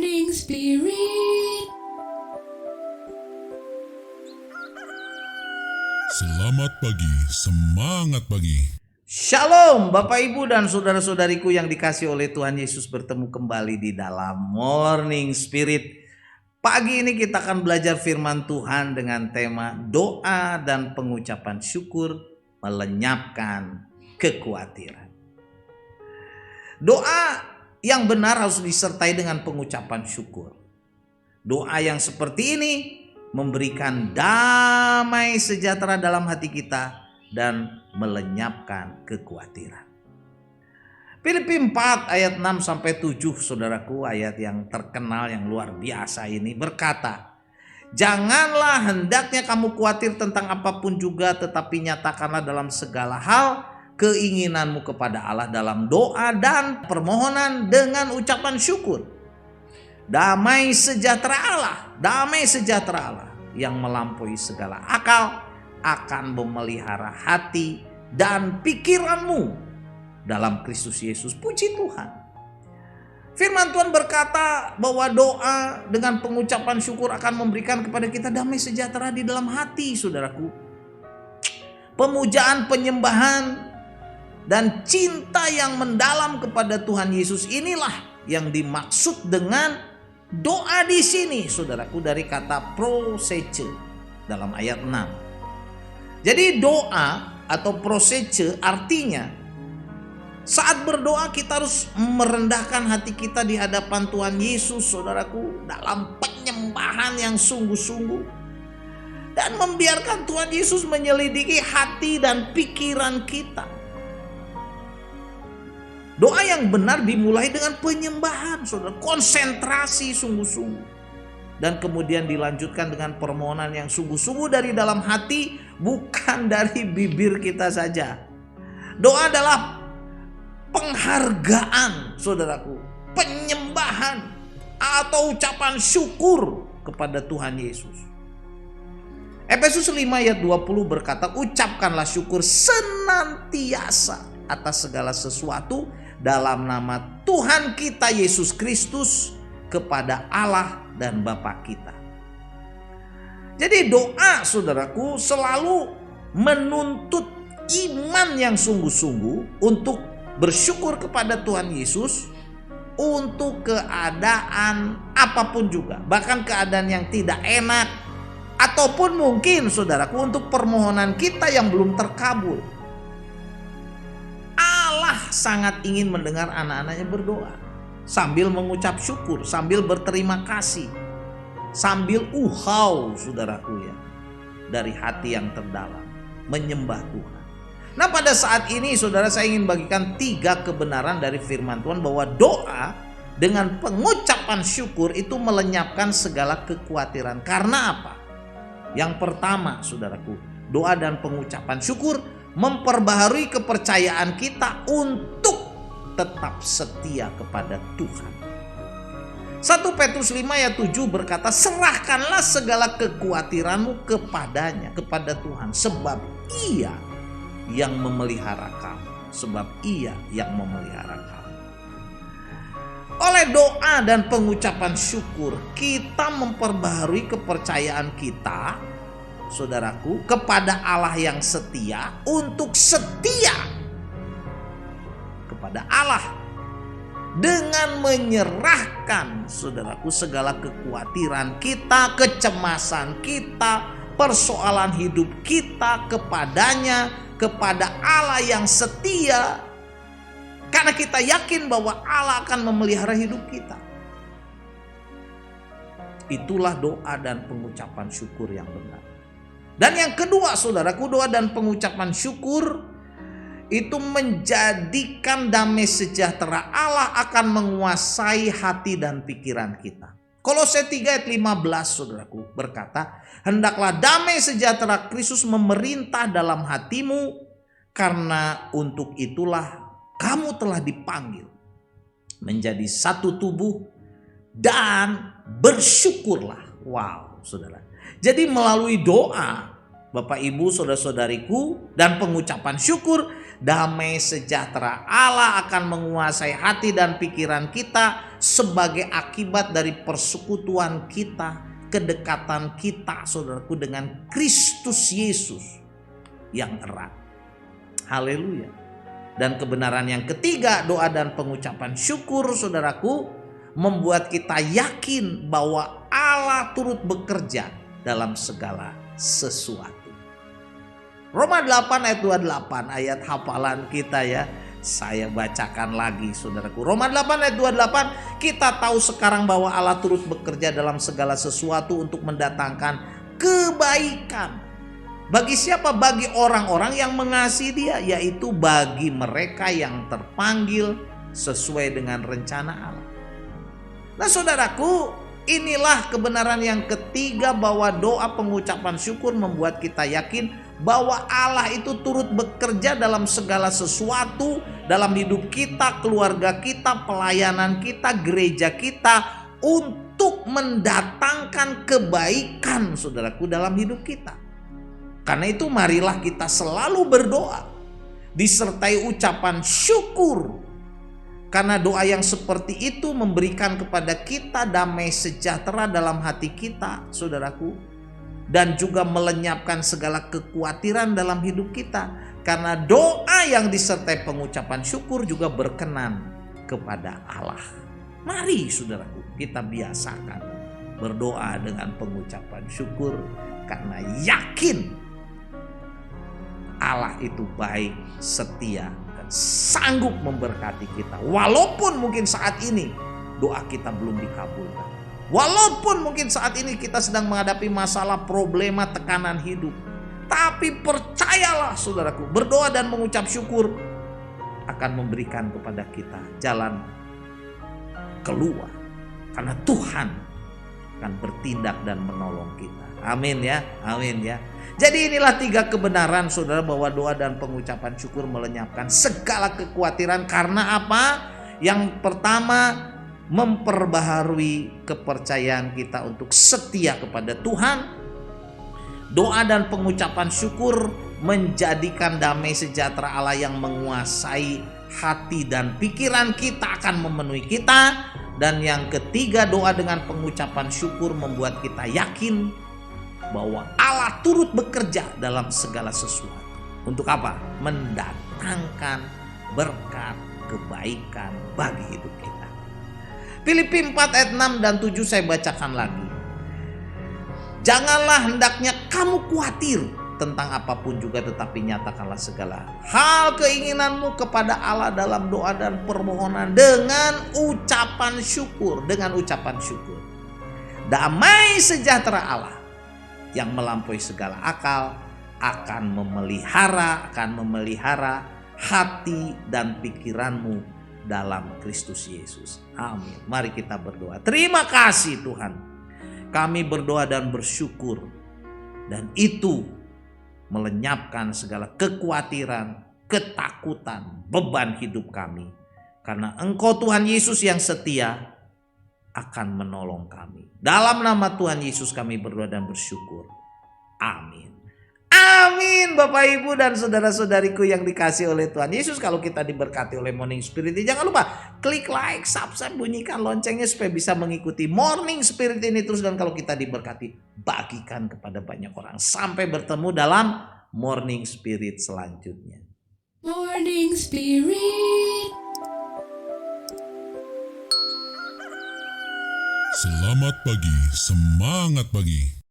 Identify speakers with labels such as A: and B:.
A: Morning Spirit.
B: Selamat pagi, semangat pagi.
C: Shalom Bapak Ibu dan saudara-saudariku yang dikasih oleh Tuhan Yesus, bertemu kembali di dalam Morning Spirit. Pagi ini kita akan belajar firman Tuhan dengan tema doa dan pengucapan syukur melenyapkan kekhawatiran. Doa yang benar harus disertai dengan pengucapan syukur. Doa yang seperti ini memberikan damai sejahtera dalam hati kita dan melenyapkan kekhawatiran. Filipi 4 ayat 6 sampai 7, saudaraku, ayat yang terkenal yang luar biasa ini berkata, "Janganlah hendaknya kamu khawatir tentang apapun juga, tetapi nyatakanlah dalam segala hal keinginanmu kepada Allah dalam doa dan permohonan dengan ucapan syukur. Damai sejahtera Allah yang melampaui segala akal akan memelihara hati dan pikiranmu dalam Kristus Yesus." Puji Tuhan. Firman Tuhan berkata bahwa doa dengan pengucapan syukur akan memberikan kepada kita damai sejahtera di dalam hati, saudaraku. Pemujaan, penyembahan, dan cinta yang mendalam kepada Tuhan Yesus inilah yang dimaksud dengan doa di sini, saudaraku, dari kata prosece dalam ayat 6. Jadi doa atau prosece artinya saat berdoa kita harus merendahkan hati kita di hadapan Tuhan Yesus, saudaraku, dalam penyembahan yang sungguh-sungguh, dan membiarkan Tuhan Yesus menyelidiki hati dan pikiran kita. Doa yang benar dimulai dengan penyembahan, saudara, konsentrasi sungguh-sungguh, dan kemudian dilanjutkan dengan permohonan yang sungguh-sungguh dari dalam hati, bukan dari bibir kita saja. Doa adalah penghargaan, saudaraku, penyembahan atau ucapan syukur kepada Tuhan Yesus. Efesus 5 ayat 20 berkata, "Ucapkanlah syukur senantiasa atas segala sesuatu dalam nama Tuhan kita Yesus Kristus kepada Allah dan Bapa kita." Jadi doa, saudaraku, selalu menuntut iman yang sungguh-sungguh untuk bersyukur kepada Tuhan Yesus untuk keadaan apapun juga, bahkan keadaan yang tidak enak, ataupun mungkin, saudaraku, untuk permohonan kita yang belum terkabul. Allah sangat ingin mendengar anak-anaknya berdoa sambil mengucap syukur, sambil berterima kasih, sambil saudaraku, ya, dari hati yang terdalam menyembah Tuhan. Nah, pada saat ini, saudara, saya ingin bagikan 3 kebenaran dari firman Tuhan bahwa doa dengan pengucapan syukur itu melenyapkan segala kekhawatiran. Karena apa? Yang pertama, saudaraku, doa dan pengucapan syukur memperbaharui kepercayaan kita untuk tetap setia kepada Tuhan. 1 Petrus 5 ayat 7 berkata, "Serahkanlah segala kekhawatiranmu kepadanya," kepada Tuhan, "sebab Ia yang memelihara kamu." Sebab Ia yang memelihara kamu. Oleh doa dan pengucapan syukur, kita memperbaharui kepercayaan kita, saudaraku, kepada Allah yang setia, untuk setia kepada Allah dengan menyerahkan, saudaraku, segala kekhawatiran kita, kecemasan kita, persoalan hidup kita kepadanya, kepada Allah yang setia, karena kita yakin bahwa Allah akan memelihara hidup kita. Itulah doa dan pengucapan syukur yang benar. Dan yang kedua, saudaraku, doa dan pengucapan syukur itu menjadikan damai sejahtera Allah akan menguasai hati dan pikiran kita. Kolose 3 ayat 15, saudaraku, berkata, "Hendaklah damai sejahtera Kristus memerintah dalam hatimu, karena untuk itulah kamu telah dipanggil menjadi satu tubuh, dan bersyukurlah." Wow, saudara. Jadi melalui doa, Bapak Ibu, saudara-saudariku, dan pengucapan syukur, damai sejahtera Allah akan menguasai hati dan pikiran kita sebagai akibat dari persekutuan kita, kedekatan kita saudaraku dengan Kristus Yesus yang erat. Haleluya. Dan kebenaran yang ketiga, doa dan pengucapan syukur saudaraku membuat kita yakin bahwa Allah turut bekerja dalam segala sesuatu. Roma 8 ayat 28, ayat hafalan kita ya. Saya bacakan lagi saudaraku. Roma 8 ayat 28, kita tahu sekarang bahwa Allah turut bekerja dalam segala sesuatu untuk mendatangkan kebaikan. Bagi siapa? Bagi orang-orang yang mengasihi Dia, yaitu bagi mereka yang terpanggil sesuai dengan rencana Allah. Nah saudaraku, inilah kebenaran yang ketiga bahwa doa pengucapan syukur membuat kita yakin bahwa Allah itu turut bekerja dalam segala sesuatu dalam hidup kita, keluarga kita, pelayanan kita, gereja kita untuk mendatangkan kebaikan saudaraku dalam hidup kita. Karena itu marilah kita selalu berdoa disertai ucapan syukur. Karena doa yang seperti itu memberikan kepada kita damai sejahtera dalam hati kita, saudaraku. Dan juga melenyapkan segala kekhawatiran dalam hidup kita. Karena doa yang disertai pengucapan syukur juga berkenan kepada Allah. Mari saudaraku, kita biasakan berdoa dengan pengucapan syukur. Karena yakin Allah itu baik, setia, dan sanggup memberkati kita. Walaupun mungkin saat ini doa kita belum dikabulkan. Walaupun mungkin saat ini kita sedang menghadapi masalah, problema, tekanan hidup. Tapi percayalah saudaraku, berdoa dan mengucap syukur akan memberikan kepada kita jalan keluar. Karena Tuhan akan bertindak dan menolong kita. Amin ya, amin ya. Jadi inilah 3 kebenaran saudara bahwa doa dan pengucapan syukur melenyapkan segala kekhawatiran. Karena apa? Yang pertama, memperbaharui kepercayaan kita untuk setia kepada Tuhan. Doa dan pengucapan syukur menjadikan damai sejahtera Allah yang menguasai hati dan pikiran kita akan memenuhi kita. Dan yang ketiga, doa dengan pengucapan syukur membuat kita yakin bahwa Allah turut bekerja dalam segala sesuatu. Untuk apa? Mendatangkan berkat kebaikan bagi hidup kita. Filipi 4 ayat 6 dan 7 saya bacakan lagi. Janganlah hendaknya kamu khawatir tentang apapun juga, tetapi nyatakanlah segala hal keinginanmu kepada Allah dalam doa dan permohonan dengan ucapan syukur. Dengan ucapan syukur. Damai sejahtera Allah yang melampaui segala akal akan memelihara hati dan pikiranmu dalam Kristus Yesus. Amin. Mari kita berdoa. Terima kasih Tuhan. Kami berdoa dan bersyukur. Dan itu melenyapkan segala kekhawatiran, ketakutan, beban hidup kami. Karena Engkau Tuhan Yesus yang setia akan menolong kami. Dalam nama Tuhan Yesus kami berdoa dan bersyukur. Amin. Amin Bapak Ibu dan saudara-saudariku yang dikasih oleh Tuhan Yesus. Kalau kita diberkati oleh Morning Spirit, jangan lupa klik like, subscribe, bunyikan loncengnya supaya bisa mengikuti Morning Spirit ini terus. Dan kalau kita diberkati, bagikan kepada banyak orang. Sampai bertemu dalam Morning Spirit selanjutnya.
A: Morning Spirit.
B: Selamat pagi, semangat pagi.